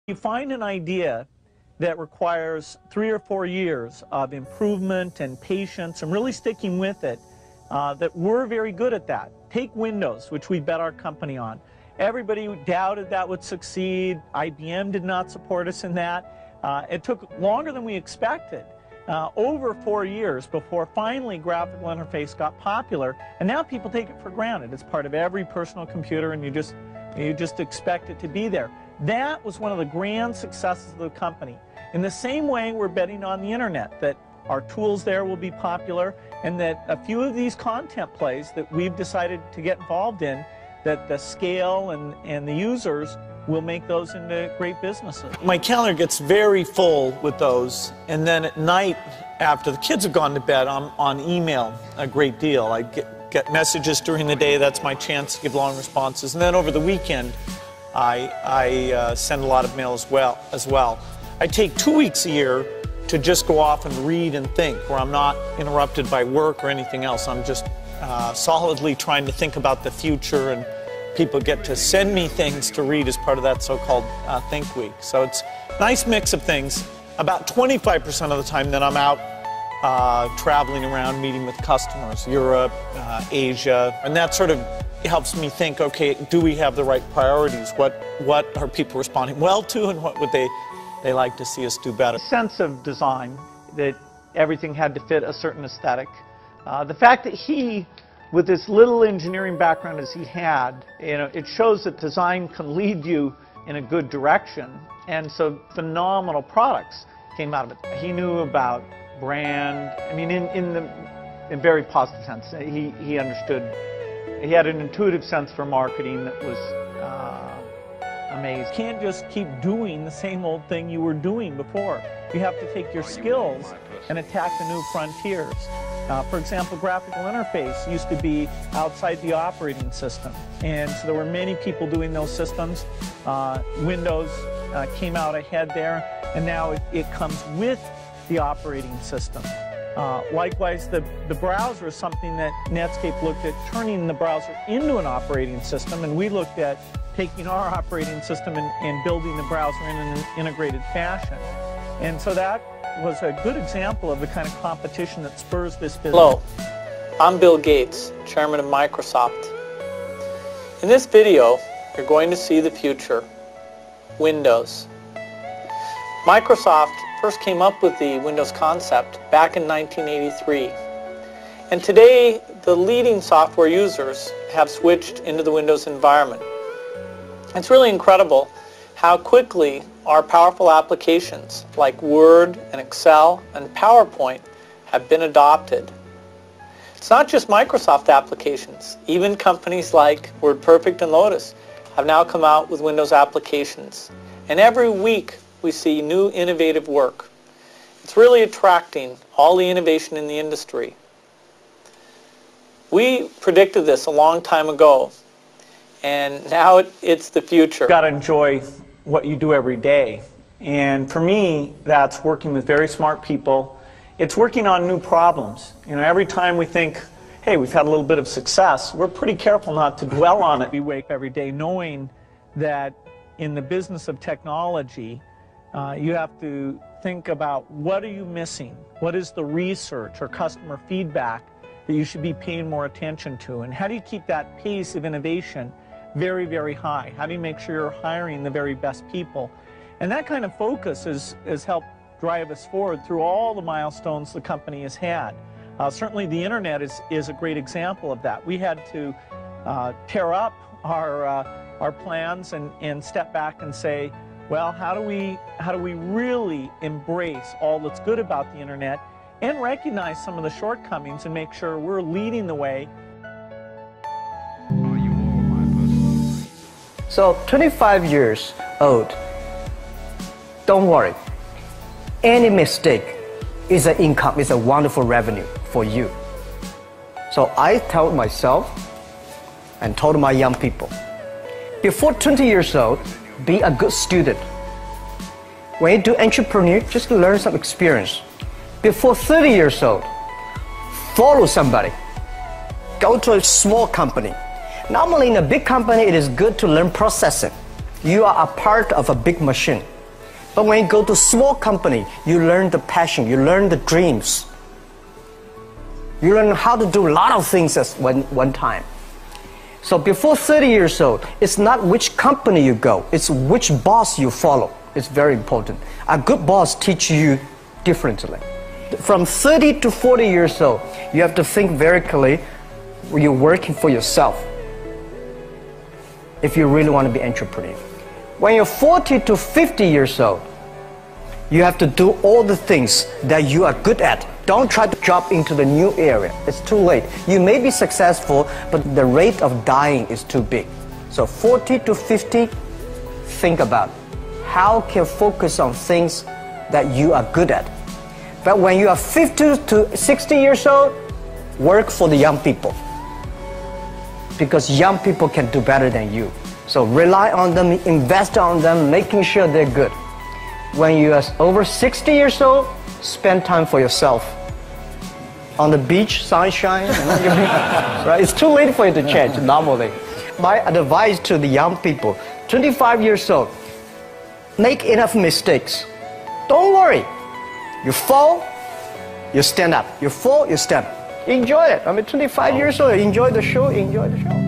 You find an idea that requires 3 or 4 years of improvement and patience and really sticking with it, that we're very good at that. Take Windows, which we bet our company on. Everybody doubted that would succeed. IBM did not support us in that. It took longer than we expected, over 4 years before finally graphical interface got popular, and now people take it for granted. It's part of every personal computer, and you just expect it to be there. That was one of the grand successes of the company. In the same way, we're betting on the internet, that our tools there will be popular, and that a few of these content plays that we've decided to get involved in, that the scale and the users will make those into great businesses. My calendar gets very full with those, and then at night, after the kids have gone to bed, I'm on email a great deal. I get messages during the day. That's my chance to give long responses. And then over the weekend, I send a lot of mail as well. I take 2 weeks a year to just go off and read and think, where I'm not interrupted by work or anything else. I'm just solidly trying to think about the future, and people get to send me things to read as part of that so-called Think Week. So it's a nice mix of things. About 25% of the time that I'm out traveling around, meeting with customers, Europe, Asia, and that sort of helps me think, okay, do we have the right priorities? What are people responding well to, and what would they like to see us do better? Sense of design, that everything had to fit a certain aesthetic. The fact that he, with this little engineering background as he had, it shows that design can lead you in a good direction, and so phenomenal products came out of it. He knew about brand, I mean, in very positive sense. He understood. He had an intuitive sense for marketing that was amazing. You can't just keep doing the same old thing you were doing before. You have to take your skills and attack the new frontiers. For example, graphical interface used to be outside the operating system, and so there were many people doing those systems. Windows came out ahead there, and now it comes with the operating system. Likewise, the browser is something that Netscape looked at turning the browser into an operating system, and we looked at taking our operating system and building the browser in an integrated fashion. And so that was a good example of the kind of competition that spurs this business. Hello, I'm Bill Gates, Chairman of Microsoft. In this video, you're going to see the future, Windows. Microsoft first came up with the Windows concept back in 1983. And today, the leading software users have switched into the Windows environment. It's really incredible how quickly our powerful applications like Word and Excel and PowerPoint have been adopted. It's not just Microsoft applications. Even companies like WordPerfect and Lotus have now come out with Windows applications. And every week we see new innovative work. It's really attracting all the innovation in the industry. We predicted this a long time ago, and now it's the future. You've got to enjoy what you do every day. And for me, that's working with very smart people. It's working on new problems. Every time we think, hey, we've had a little bit of success, we're pretty careful not to dwell on it. We wake every day knowing that in the business of technology, you have to think about what are you missing? What is the research or customer feedback that you should be paying more attention to? And how do you keep that pace of innovation very, very high? How do you make sure you're hiring the very best people? And that kind of focus has helped drive us forward through all the milestones the company has had. Certainly the internet is a great example of that. We had to tear up our plans and step back and say, well, how do we really embrace all that's good about the internet and recognize some of the shortcomings and make sure we're leading the way? So 25 years old, don't worry. Any mistake is an income, is a wonderful revenue for you. So I told myself and told my young people, before 20 years old, be a good student. When you do entrepreneur, just learn some experience. Before 30 years old, follow somebody. Go to a small company. Normally in a big company, it is good to learn processing. You are a part of a big machine. But when you go to a small company, you learn the passion, you learn the dreams. You learn how to do a lot of things at one time. So before 30 years old, it's not which company you go, it's which boss you follow. It's very important. A good boss teaches you differently. From 30 to 40 years old, you have to think very clearly, you're working for yourself if you really want to be an entrepreneur. When you're 40 to 50 years old, you have to do all the things that you are good at. Don't try to jump into the new area. It's too late. You may be successful, but the rate of dying is too big. So 40 to 50, think about how can you focus on things that you are good at. But when you are 50 to 60 years old, work for the young people. Because young people can do better than you. So rely on them, invest on them, making sure they're good. When you are over 60 years old, spend time for yourself. On the beach, sunshine, right? It's too late for you to change normally. My advice to the young people, 25 years old, make enough mistakes. Don't worry. You fall, you stand up. You fall, you stand up. Enjoy it. I mean, 25 years old, enjoy the show, enjoy the show.